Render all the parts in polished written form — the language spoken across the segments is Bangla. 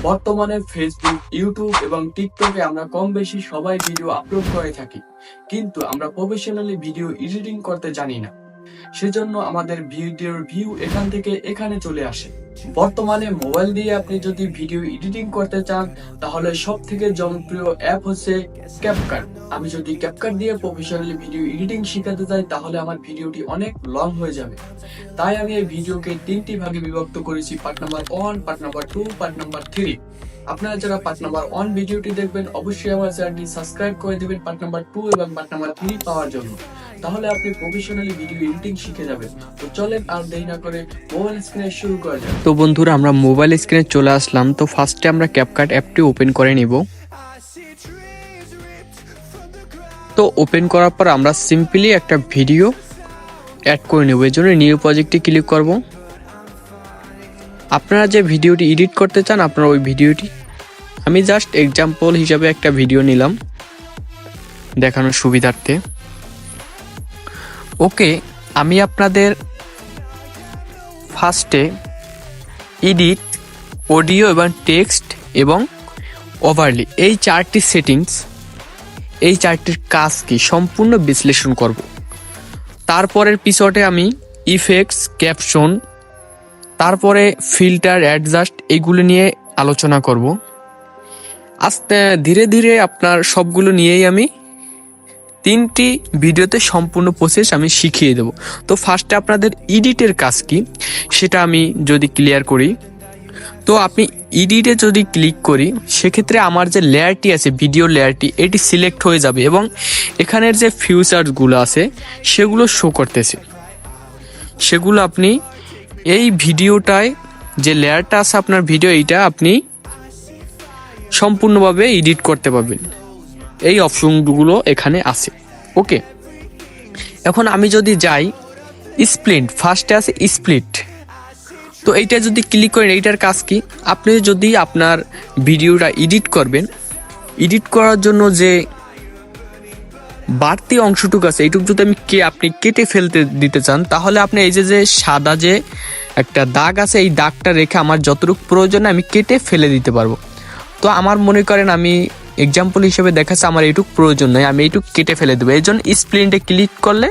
বর্তমানে ফেসবুক, ইউটিউব এবং টিকটকে আমরা কম বেশি সবাই ভিডিও আপলোড করে থাকি, কিন্তু আমরা প্রফেশনালি ভিডিও এডিটিং করতে জানি না। সেজন্য আমাদের ভিডিওর ভিউ এখান থেকে এখানে চলে আসে। বর্তমানে মোবাইল দিয়ে আপনি যদি ভিডিও এডিটিং করতে চান, তাহলে সব থেকে জনপ্রিয় অ্যাপ হচ্ছে ক্যাপকাট। আমি যদি ক্যাপকাট দিয়ে প্রফেশনালি ভিডিও এডিটিং শিখাতে চাই, তাহলে আমার ভিডিওটি অনেক লং হয়ে যাবে। তাই আমি এই ভিডিওকে 3টি ভাগে বিভক্ত করেছি: part number 1, part number 2, part number 3। আপনারা যারা পার্ট নাম্বার 1 ভিডিওটি দেখবেন, অবশ্যই আমার চ্যানেলটি সাবস্ক্রাইব করে দিবেন পার্ট নাম্বার 2 এবং পার্ট নাম্বার 3 পাওয়ার জন্য। তাহলে আপনি প্রফেশনালি ভিডিও এডিটিং শিখে যাবেন। তো চলেন আর দেরি না করে মোবাইল স্ক্রিনে শুরু করা যাক। তো বন্ধুরা, আমরা মোবাইল স্ক্রিনে চলে আসলাম। তো ফার্স্টে আমরা ক্যাপকাট অ্যাপটি ওপেন করে নিব। তো ওপেন করার পর আমরা সিম্পলি একটা ভিডিও অ্যাড করে নেব। এর জন্য নিউ প্রজেক্টে ক্লিক করব। আপনারা যে ভিডিওটি এডিট করতে চান, আপনারা ওই ভিডিওটি, আমি জাস্ট এক্সাম্পল হিসাবে একটা ভিডিও নিলাম দেখানোর সুবিধার্থে। ওকে, আমি আপনাদের ফার্স্টে এডিট, অডিও এবং টেক্সট এবং ওভারলি, এই 4টি সেটিংস, এই 4টির কাজ কি সম্পূর্ণ বিশ্লেষণ করব। তারপরের এপিসোডে আমি ইফেক্টস, ক্যাপশন, তারপরে ফিল্টার, অ্যাডজাস্ট, এইগুলো নিয়ে আলোচনা করব। আস্তে ধীরে ধীরে আপনার সবগুলো নিয়েই আমি 3টি ভিডিওতে সম্পূর্ণ প্রসেস আমি শিখিয়ে দেব। তো ফার্স্টে আপনাদের এডিটের কাজ কি সেটা আমি যদি ক্লিয়ার করি, তো আপনি এডিটে যদি ক্লিক করি, সেক্ষেত্রে আমার যে লেয়ারটি আছে, ভিডিও লেয়ারটি, এটি সিলেক্ট হয়ে যাবে এবং এখানের যে ফিচারসগুলো আছে সেগুলো শো করতেছে। সেগুলো আপনি এই ভিডিওটায় যে লেয়ারটা আছে আপনার ভিডিও, এইটা আপনি সম্পূর্ণভাবে এডিট করতে পারবেন। এই অপশনগুলো এখানে আছে। ওকে, এখন আমি যদি যাই স্প্লিট, ফার্স্টে আছে স্প্লিট। তো এইটা যদি ক্লিক করেন, এইটার কাজ কি, আপনি যদি আপনার ভিডিওটা এডিট করবেন, এডিট করার জন্য যে বাড়তি অংশটুকু আছে এইটুকু যদি আপনি কেটে ফেলতে দিতে চান, তাহলে আপনি এই যে সাদা যে একটা দাগ আছে, এই দাগটা রেখে আমার যতটুকু প্রয়োজন আমি কেটে ফেলে দিতে পারবো। তো আমার মনে করেন আমি এক্সাম্পল হিসেবে দেখাচ্ছি, আমার এইটুকু প্রয়োজন নয়, আমি এইটুকু কেটে ফেলে দেবো। এই জন্য স্প্লিটে ক্লিক করলে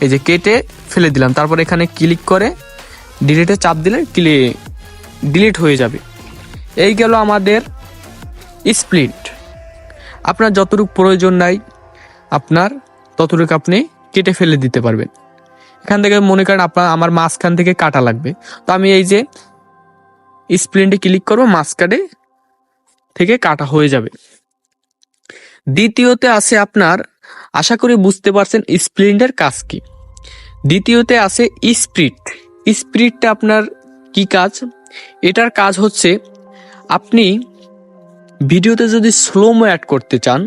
এই যে কেটে ফেলে দিলাম, তারপর এখানে ক্লিক করে ডিলিটে চাপ দিলে ডিলিট হয়ে যাবে। এই গেল আমাদের স্প্লিট। আপনার যতটুকু প্রয়োজন নাই আপনার ততটুকু আপনি কেটে ফেলে দিতে পারবেন। এখান থেকে মনে করেন আমার মাঝখান থেকে কাটা লাগবে, তো আমি এই যে স্প্লিটে ক্লিক করবো, মাঝখানে থেকে কাটা হয়ে যাবে। দ্বিতীয়তে আছে আপনার, আশা করি বুঝতে পারছেন স্প্লিটের কাজ কি। দ্বিতীয়তে আছে স্প্লিট। স্প্লিটটা আপনার কি কাজ? এটার কাজ হচ্ছে আপনি ভিডিওতে যদি স্লোমো অ্যাড করতে চান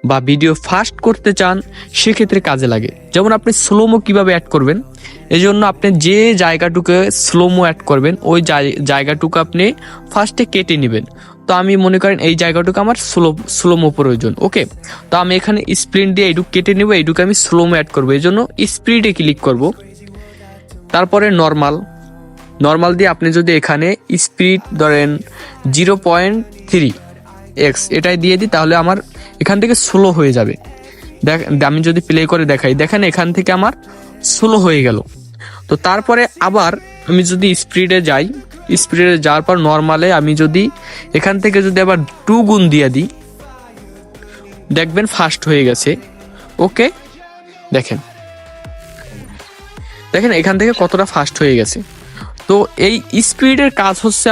বা ভিডিও ফাস্ট করতে চান, সেক্ষেত্রে কাজে লাগে। যেমন আপনি স্লোমো কিভাবে অ্যাড করবেন, এই জন্য আপনি যে জায়গাটুকু স্লোমো অ্যাড করবেন ওই জায়গাটুকু আপনি ফার্স্টে কেটে নেবেন। তো আমি মনে করেন এই জায়গাটুকু আমার স্লোমো প্রয়োজন। ওকে, তো আমি এখানে স্প্লিট দিয়ে এইটুকু কেটে নেবো, এইটুকু আমি স্লোমো অ্যাড করবো। এই জন্য স্প্লিটে ক্লিক করব। তারপরে নর্মাল দিয়ে আপনি যদি এখানে স্পিড ধরেন 0.3x এটাই দিয়ে দিই, তাহলে আমার এখান থেকে স্লো হয়ে যাবে। আমি যদি প্লে করে দেখাই, দেখেন এখান থেকে আমার স্লো হয়ে গেল। তো তারপরে আবার আমি যদি স্পিডে যাওয়ার পর নর্মালে আমি যদি এখান থেকে যদি আবার 2 গুণ দিয়ে দিই, দেখবেন ফাস্ট হয়ে গেছে। ওকে, দেখেন এখান থেকে কতটা ফাস্ট হয়ে গেছে। তো এই স্পিডের কাজ হচ্ছে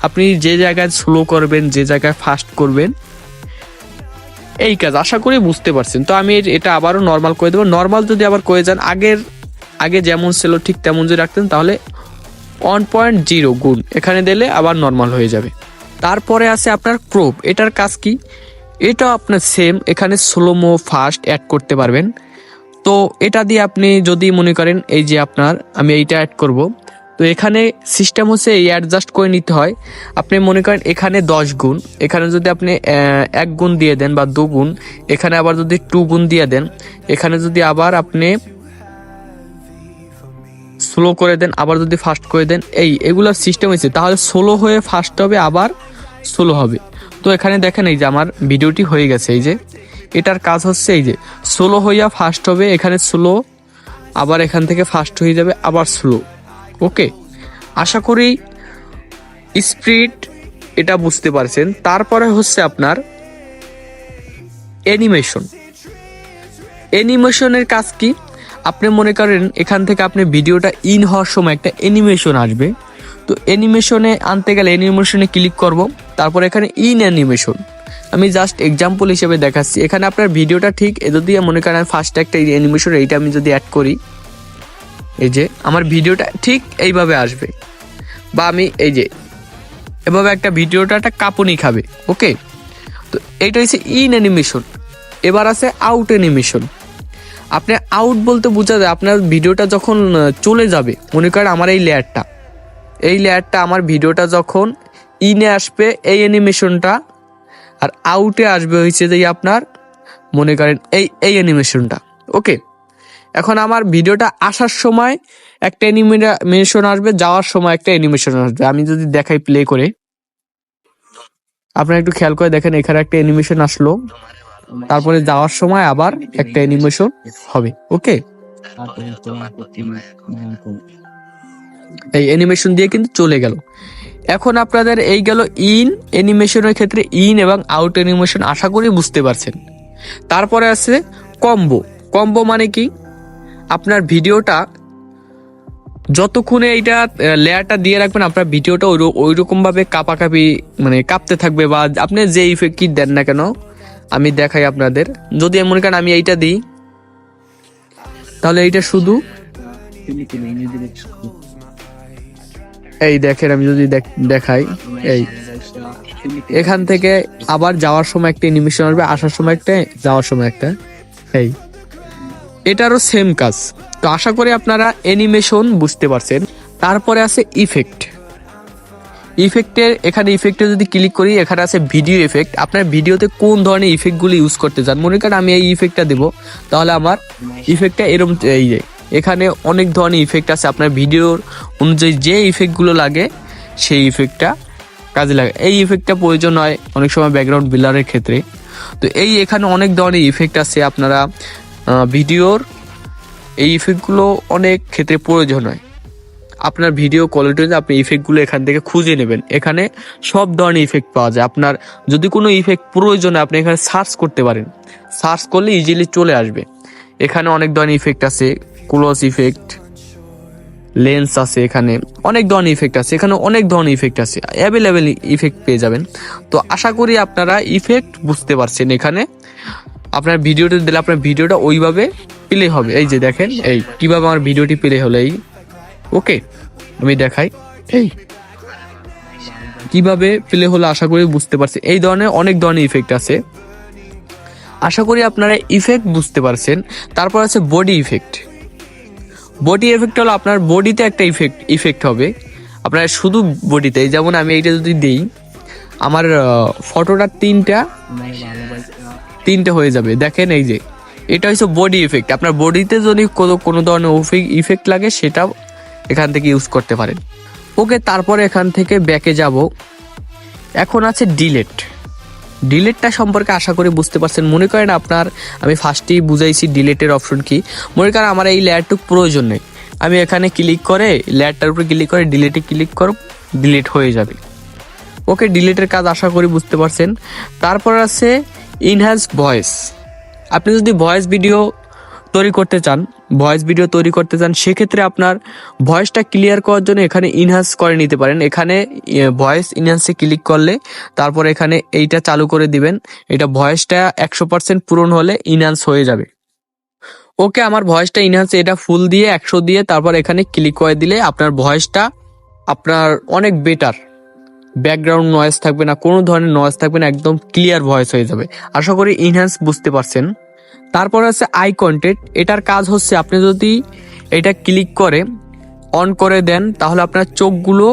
আপনি যে জায়গায় স্লো করবেন, যে জায়গায় ফাস্ট করবেন, এই কাজ আশা করি বুঝতে পারছেন। তো আমি এটা আবারও নর্মাল করে দেবো। নর্মাল যদি আবার করে যান, আগে যেমন ছিল ঠিক তেমন যদি রাখতেন, তাহলে 1.0 গুণ এখানে দিলে আবার নর্মাল হয়ে যাবে। তারপরে আছে আপনার ক্রপ। এটার কাজ কি? এটা আপনার সেম, এখানে স্লোমো ফাস্ট অ্যাড করতে পারবেন। তো এটা দিয়ে আপনি যদি মনে করেন এই যে আমি এইটা অ্যাড করব, তো এখানে সিস্টেম হচ্ছে এই অ্যাডজাস্ট করে নিতে হয়। আপনি মনে করেন এখানে 10 গুণ, এখানে যদি আপনি 1 গুণ দিয়ে দেন বা 2 গুণ, এখানে আবার যদি 2 গুণ দিয়ে দেন, এখানে যদি আবার আপনি স্লো করে দেন, আবার যদি ফাস্ট করে দেন, এগুলোর সিস্টেম হয়েছে। তাহলে স্লো হয়ে ফাস্ট হবে, আবার স্লো হবে। তো এখানে দেখেন এই যে আমার ভিডিওটি হয়ে গেছে। এই যে এটার কাজ হচ্ছে এই যে স্লো হইয়া ফাস্ট হবে, এখানে স্লো, আবার এখান থেকে ফাস্ট হয়ে যাবে, আবার স্লো। ওকে, আশা করি স্পিড এটা বুঝতে পারছেন। তারপরে হচ্ছে আপনার অ্যানিমেশনের কাজ কি? আপনি মনে করেন এখান থেকে আপনি ভিডিওটা ইন হওয়ার সময় একটা অ্যানিমেশন আসবে। তো অ্যানিমেশনে আনতে গেলে অ্যানিমেশনে ক্লিক করব, তারপর এখানে ইন অ্যানিমেশন। আমি জাস্ট এক্সাম্পল হিসেবে দেখাচ্ছি। এখানে আপনার ভিডিওটা ঠিক যদি মনে করেন ফার্স্ট একটা অ্যানিমেশন, এইটা আমি যদি অ্যাড করি, এই যে আমার ভিডিওটা ঠিক এইভাবে আসবে। বা আমি এই যে এভাবে একটা ভিডিওটা একটা কাঁপুনি খাবে। ওকে, তো এইটা হচ্ছে ইন অ্যানিমেশন। এবার আছে আউট অ্যানিমেশন। আপনি আউট বলতে বোঝা যায় আপনার ভিডিওটা যখন চলে যাবে, মনে করেন আমার এই লেয়ারটা আমার ভিডিওটা যখন ইনে আসবে এই অ্যানিমেশনটা, আর আউটে আসবে হচ্ছে যে আপনার মনে করেন এই অ্যানিমেশনটা। ওকে, এখন আমার ভিডিওটা আসার সময় একটা অ্যানিমেশন আসবে, যাওয়ার সময় একটা অ্যানিমেশন আসবে। আমি যদি দেখাই প্লে করে, আপনারা একটু খেয়াল করে দেখেন, এখানে একটা অ্যানিমেশন আসলো, তারপরে যাওয়ার সময় আবার একটা অ্যানিমেশন হবে। ওকে, এই অ্যানিমেশন দিয়ে কিন্তু চলে গেল। এখন আপনাদের এই গেল ইন অ্যানিমেশনের ক্ষেত্রে ইন এবং আউট অ্যানিমেশন, আশা করি বুঝতে পারছেন। তারপরে আছে কম্বো মানে কি? আপনার ভিডিওটা যতক্ষণে এইটা লেয়ারটা দিয়ে রাখবেন, আপনার ভিডিওটা ওই রকম ভাবে কাঁপাকাঁপি মানে কাঁপতে থাকবে, বা আপনি যে ইফেক্ট কি দেন না কেন, আমি দেখাই আপনাদের। যদি মনে করেন আমি এইটা দিই, তাহলে এইটা শুধু এই দেখেন, আমি যদি দেখাই, এই এখান থেকে আবার যাওয়ার সময় একটা অ্যানিমেশন আসবে, আসার সময় একটা, যাওয়ার সময় একটা, এটারও সেম কাজ। তো আশা করি আপনারা অ্যানিমেশন বুঝতে পারছেন। তারপরে আছে এখানে ইফেক্টে যদি ক্লিক করি, এখানে আছে ভিডিও ইফেক্ট। আপনার ভিডিওতে কোন ধরনের ইফেক্টগুলো ইউজ করতে চান, মনে করেন আমি এই ইফেক্টটা দেবো, তাহলে আমার ইফেক্টটা এরকম, এই যে এখানে অনেক ধরনের ইফেক্ট আছে। আপনার ভিডিওর অনুযায়ী যে ইফেক্টগুলো লাগে সেই ইফেক্টটা কাজে লাগে। এই ইফেক্টটা প্রয়োজন হয় অনেক সময় ব্যাকগ্রাউন্ড ব্লারের ক্ষেত্রে। তো এখানে অনেক ধরনের ইফেক্ট আছে। আপনারা ভিডিওর এই ইফেক্টগুলো অনেক ক্ষেত্রে প্রয়োজন হয়। আপনার ভিডিও কোয়ালিটি আপনি ইফেক্টগুলো এখান থেকে খুঁজে নেবেন। এখানে সব ধরনের ইফেক্ট পাওয়া যায়। আপনার যদি কোনো ইফেক্ট প্রয়োজন হয়, আপনি এখানে সার্চ করতে পারেন। সার্চ করলে ইজিলি চলে আসবে। এখানে অনেক ধরনের ইফেক্ট আছে, ক্লোজ ইফেক্ট, লেন্স আছে, এখানে অনেক ধরনের ইফেক্ট আছে। এখানে অনেক ধরনের ইফেক্ট আছে, অ্যাভেলেবেল ইফেক্ট পেয়ে যাবেন। তো আশা করি আপনারা ইফেক্ট বুঝতে পারছেন। এখানে আপনার ভিডিওটা দিলে আপনার ভিডিওটা ওইভাবে প্লে হবে। এই যে দেখেন এই কিভাবে আমার ভিডিওটি প্লে হলো। এই ওকে, আমি দেখাই এই কিভাবে প্লে হলো, আশা করি বুঝতে পারছি। এই ধরনের অনেক ধরনের ইফেক্ট আছে, আশা করি আপনারা ইফেক্ট বুঝতে পারছেন। তারপর আছে বডি ইফেক্ট হলো আপনার বডিতে একটা ইফেক্ট হবে, আপনার শুধু বডিতে। যেমন আমি এইটা যদি দিই, আমার ফটোটা তিনটা হয়ে যাবে। দেখেন এই যে এটা হচ্ছে বডি ইফেক্ট। আপনার বডিতে যদি কোনো ধরনের ইফেক্ট লাগে, সেটাও এখান থেকে ইউজ করতে পারেন। ওকে, তারপরে এখান থেকে ব্যাকে যাব। এখন আছে ডিলেটটা সম্পর্কে আশা করি বুঝতে পারছেন। মনে করেন আমি ফার্স্টেই বুঝাইছি ডিলেটের অপশন কি। মনে করেন আমার এই লেয়ারটুক প্রয়োজন নেই, আমি এখানে ক্লিক করে লেয়ারটার উপরে ক্লিক করে ডিলেটে ক্লিক করব, ডিলেট হয়ে যাবে। ওকে, ডিলেটের কাজ আশা করি বুঝতে পারছেন। তারপর আছে ইনহ্যান্স ভয়েস। আপনি যদি ভয়েস ভিডিও তৈরি করতে চান, সেক্ষেত্রে আপনার ভয়েসটা ক্লিয়ার করার জন্য এখানে ইনহ্যান্স করে নিতে পারেন। এখানে ভয়েস ইনহ্যান্সে ক্লিক করলে তারপর এখানে এইটা চালু করে দিবেন। এটা ভয়েসটা 100% পূরণ হলে ইনহ্যান্স হয়ে যাবে। ওকে, আমার ভয়েসটা ইনহ্যান্স এটা ফুল দিয়ে 100 দিয়ে তারপর এখানে ক্লিক করে দিলে আপনার ভয়েসটা আপনার অনেক বেটার, ব্যাকগ্রাউন্ড নয়েজ থাকবে না, কোনো ধরনের নয়েজ থাকবে না, একদম ক্লিয়ার ভয়েস হয়ে যাবে। আশা করি ইনহ্যান্স বুঝতে পারছেন। তারপর আছে আই কন্টেন্ট। এটার কাজ হচ্ছে আপনি যদি এটা ক্লিক করে অন করে দেন, তাহলে আপনার চোখগুলো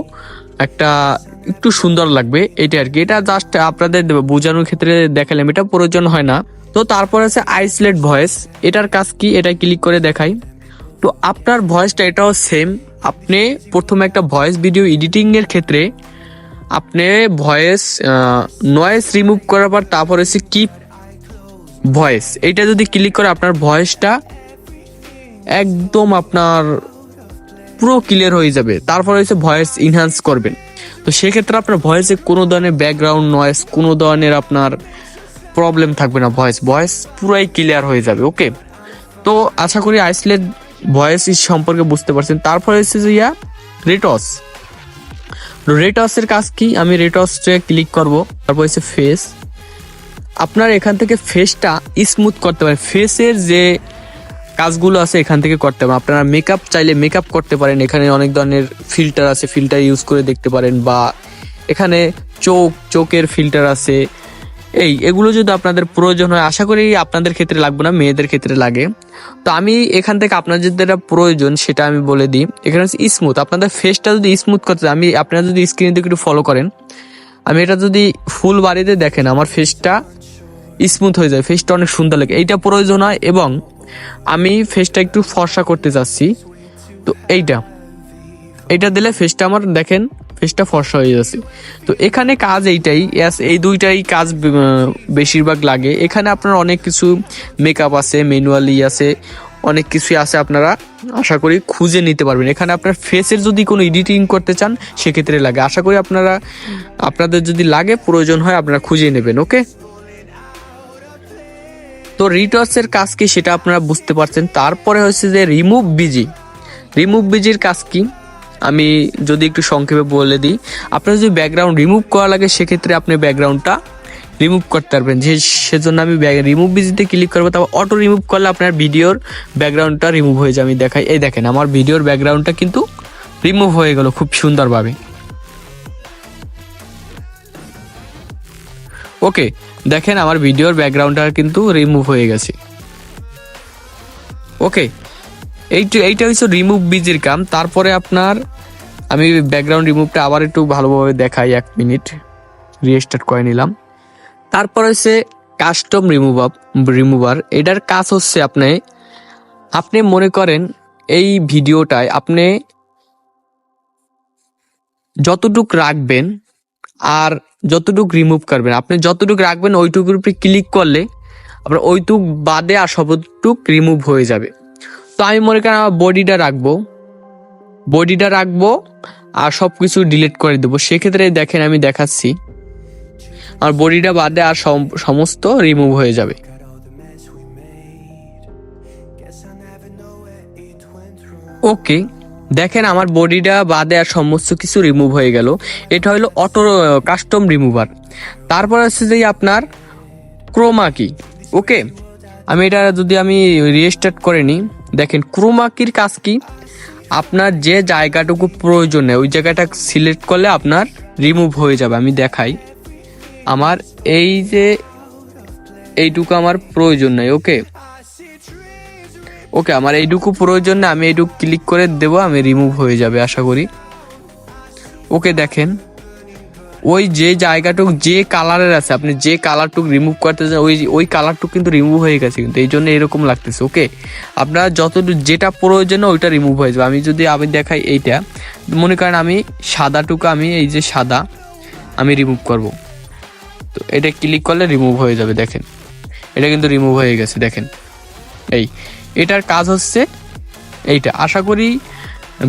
একটু সুন্দর লাগবে, এটা আর কি। এটা জাস্ট আপনাদের বোঝানোর ক্ষেত্রে দেখালাম, এটা প্রয়োজন হয় না। তো তারপর আছে আইসোলেট ভয়েস। এটার কাজ কি, এটা ক্লিক করে দেখাই। তো আপনার ভয়েসটা এটাও সেম। আপনি প্রথমে একটা ভয়েস ভিডিও এডিটিং এর ক্ষেত্রে আপনি ভয়েস নয়েজ রিমুভ করার পর তারপর হচ্ছে কিপ ভয়েস, এটা যদি ক্লিক করে আপনার ভয়েসটা একদম আপনার পুরো ক্লিয়ার হয়ে যাবে। তারপর হচ্ছে ভয়েস ইনহ্যান্স করবেন। তো সেক্ষেত্রে আপনার ভয়েসে কোনো ধরনের ব্যাকগ্রাউন্ড নয়েজ, কোনো ধরনের আপনার প্রবলেম থাকবে না, ভয়েস পুরাই ক্লিয়ার হয়ে যাবে। ওকে, তো আশা করি আইসোলেট ভয়েস সম্পর্কে বুঝতে পারছেন। তারপরে হচ্ছে যে রেটস। রেটসের কাজ কি, আমি রেটসে ক্লিক করব। তারপর হচ্ছে ফেস। আপনার এখান থেকে ফেসটা স্মুথ করতে পারেন, ফেসের যে কাজগুলো আছে এখান থেকে করতে পারেন। আপনারা মেকআপ চাইলে মেকআপ করতে পারেন, এখানে অনেক ধরনের ফিল্টার আছে, ফিল্টার ইউজ করে দেখতে পারেন, বা এখানে চোখের ফিল্টার আছে। এগুলো যদি আপনাদের প্রয়োজন হয়, আশা করি আপনাদের ক্ষেত্রে লাগবে না, মেয়েদের ক্ষেত্রে লাগে। তো আমি এখান থেকে আপনার যেটা প্রয়োজন সেটা আমি বলে দিই। এখানে হচ্ছে স্মুথ, আপনাদের ফেসটা যদি স্মুথ করতে, আমি আপনারা যদি স্ক্রিনে দিকে একটু ফলো করেন, আমি এটা যদি ফুল বাড়িতে দেখেন আমার ফেসটা স্মুথ হয়ে যায়, ফেসটা অনেক সুন্দর লাগে, এইটা প্রয়োজন হয়। এবং আমি ফেসটা একটু ফর্সা করতে চাচ্ছি, তো এইটা দিলে ফেসটা আমার দেখেন ফেসটা ফর্সা হয়ে যাচ্ছে। তো এখানে কাজ এইটাই, এই দুইটাই কাজ বেশিরভাগ লাগে। এখানে আপনার অনেক কিছু মেকআপ আছে, ম্যানুয়ালি আছে, অনেক কিছুই আছে, আপনারা আশা করি খুঁজে নিতে পারবেন। এখানে আপনার ফেসের যদি কোনো এডিটিং করতে চান সেক্ষেত্রে লাগে, আশা করি আপনাদের যদি লাগে প্রয়োজন হয় আপনারা খুঁজে নেবেন। ওকে, তো রিটসের কাজ কি সেটা আপনারা বুঝতে পারছেন। তারপরে হচ্ছে যে রিমুভ বিজির কাজ কি আমি যদি একটু সংক্ষেপে বলে দিই। আপনার যদি ব্যাকগ্রাউন্ড রিমুভ করা লাগে সেক্ষেত্রে আপনি ব্যাকগ্রাউন্ডটা রিমুভ করতে পারবেন, সেজন্য আমি রিমুভ বিজিতে ক্লিক করবো। তারপর অটো রিমুভ করলে আপনার ভিডিওর ব্যাকগ্রাউন্ডটা রিমুভ হয়ে যাবে। আমি দেখাই, এই দেখেন আমার ভিডিওর ব্যাকগ্রাউন্ডটা কিন্তু রিমুভ হয়ে গেল খুব সুন্দরভাবে। ওকে, দেখেন আমার ভিডিওর ব্যাকগ্রাউন্ডটা কিন্তু রিমুভ হয়ে গেছে। ওকে, এইটা হচ্ছে রিমুভ বিজির কাম। তারপরে আপনার আমি ব্যাকগ্রাউন্ড রিমুভটা আবার একটু ভালোভাবে দেখাই, 1 মিনিট রিস্টার্ট করে নিলাম। তারপর হচ্ছে কাস্টম রিমুভার। এটার কাজ হচ্ছে আপনি মনে করেন এই ভিডিওটায় আপনি যতটুক রাখবেন আর যতটুক রিমুভ করবেন, আপনি যতটুক রাখবেন ওইটুকুর উপরে ক্লিক করলে আপনার ওইটুক বাদে আর সবটুক রিমুভ হয়ে যাবে। তো আমি মনে করেন আমার বডিটা রাখবো আর সবকিছু ডিলিট করে দেবো। সেক্ষেত্রে দেখেন আমি দেখাচ্ছি, আমার বডিটা বাদে আর সমস্ত রিমুভ হয়ে যাবে। ওকে, দেখেন আমার বডিটা বাদে আর সমস্ত কিছু রিমুভ হয়ে গেল। এটা হলো অটো কাস্টম রিমুভার। তারপর হচ্ছে যে আপনার ক্রোমা কি। ওকে, আমি এটা যদি আমি রিস্টার্ট করে নিই, দেখেন ক্রোমা কির কাজ কি, আপনার যে জায়গাটুকু প্রয়োজন নেই ওই জায়গাটা সিলেক্ট করলে আপনার রিমুভ হয়ে যাবে। আমি দেখাই, আমার এইটুকু আমার প্রয়োজন নেই। ওকে, আমার এইটুকু প্রয়োজন না, আমি এইটুকু ক্লিক করে দেবো, আমি রিমুভ হয়ে যাবে আশা করি। ওকে, দেখেন ওই যে জায়গাটুক যে কালারের আছে, আপনি যে কালারটুক রিমুভ করতে চান ওই কালারটুক কিন্তু রিমুভ হয়ে গেছে, কিন্তু এই জন্য এরকম লাগতেছে। ওকে, আপনার যতটুকু যেটা প্রয়োজন ওইটা রিমুভ হয়ে যাবে। আমি দেখাই, এইটা মনে করেন আমি সাদাটুকু, আমি এই যে সাদা আমি রিমুভ করব, তো এটা ক্লিক করলে রিমুভ হয়ে যাবে। দেখেন এটা কিন্তু রিমুভ হয়ে গেছে। দেখেন এটার কাজ হচ্ছে এইটা। আশা করি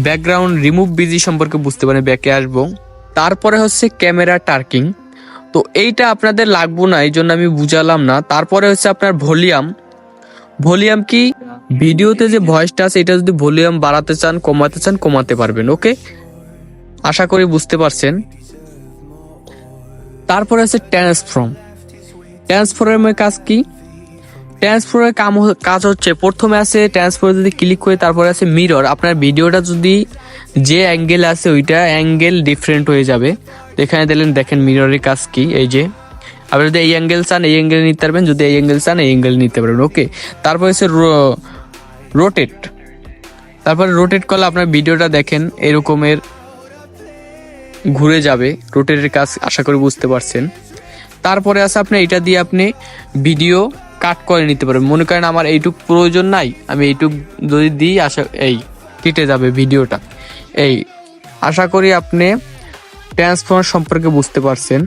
ব্যাকগ্রাউন্ড রিমুভ বিজি সম্পর্কে বুঝতে পারেন। ব্যাকে আসবো, তারপরে হচ্ছে ক্যামেরা টার্কিং। তো এইটা আপনাদের লাগবো না, এই জন্য আমি বুঝালাম না। তারপরে হচ্ছে আপনার ভলিউম কি, ভিডিওতে যে ভয়েসটা আছে এটা যদি ভলিউম বাড়াতে চান কমাতে পারবেন। ওকে, আশা করি বুঝতে পারছেন। তারপরে হচ্ছে ট্রান্সফর্মের কাজ কি, ট্রান্সফারের কাজ হচ্ছে প্রথমে আছে ট্রান্সফার যদি ক্লিক করে, তারপরে আছে মিরর। আপনার ভিডিওটা যদি যে অ্যাঙ্গেল আছে ওইটা অ্যাঙ্গেল ডিফারেন্ট হয়ে যাবে। এখানে দেখেন মিররের কাজ কি, এই যে আপনি যদি এই অ্যাঙ্গেল চান এই অ্যাঙ্গেল নিতে পারবেন, যদি এই অ্যাঙ্গেল চান এই অ্যাঙ্গেল নিতে পারবেন। ওকে, তারপর হচ্ছে রোটেট। তারপরে রোটেট করলে আপনার ভিডিওটা দেখেন এরকমের ঘুরে যাবে, রোটেটের কাজ আশা করি বুঝতে পারছেন। তারপরে আছে আপনি এটা দিয়ে আপনি ভিডিও কাট করে নিতে পারবেন। মনে করেন আমার এইটুক প্রয়োজন নাই, আমি এইটুক যদি দিই কেটে যাবে ভিডিওটা। আশা করি আপনি ট্রান্সফর্মার সম্পর্কে বুঝতে পারছেন।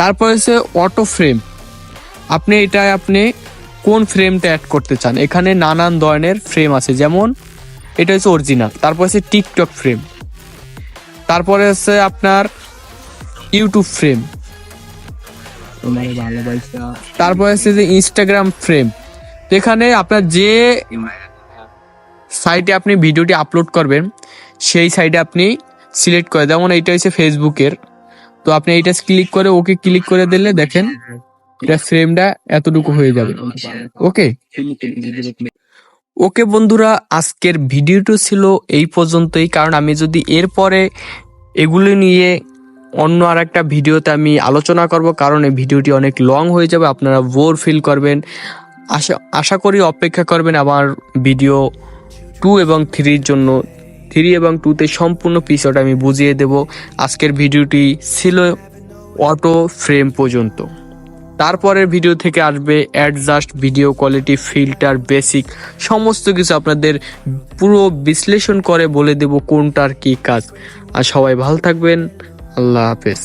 তারপর হচ্ছে অটো ফ্রেম। আপনি কোন ফ্রেমটা অ্যাড করতে চান, এখানে নানান ধরনের ফ্রেম আছে, যেমন এটা হচ্ছে অরিজিনাল। তারপর হচ্ছে টিকটক ফ্রেম, তারপরে হচ্ছে আপনার ইউটিউব ফ্রেম, তারপরে হচ্ছে যে ইনস্টাগ্রাম ফ্রেম। এখানে আপনার যে সাইটে আপনি ভিডিওটি আপলোড করবেন সেই সাইটে আপনি সিলেক্ট করে, যেমন এইটা হচ্ছে ফেসবুকের, তো আপনি এইটা ক্লিক করে ওকে ক্লিক করে দিলে দেখেন এটা ফ্রেমটা এতটুকু হয়ে যাবে। ওকে বন্ধুরা, আজকের ভিডিওটা ছিল এই পর্যন্তই। কারণ আমি যদি এরপরে এগুলো নিয়ে অন্য আর একটা ভিডিওতে আমি আলোচনা করব, কারণ এই ভিডিওটি অনেক লং হয়ে যাবে, আপনারা বোর ফিল করবেন। আশা করি অপেক্ষা করবেন আমার ভিডিও 2 এবং 3 জন্য। 3 এবং 2তে সম্পূর্ণ বিষয়টা আমি বুঝিয়ে দেব। আজকের ভিডিওটি ছিল অটো ফ্রেম পর্যন্ত। তারপরের ভিডিও থেকে আসবে adjust, video quality, filter, basic, সমস্ত কিছু আপনাদের পুরো বিশ্লেষণ করে বলে দেব কোনটার কি কাজ। আর সবাই ভালো থাকবেন, আল্লাহ হাফেজ।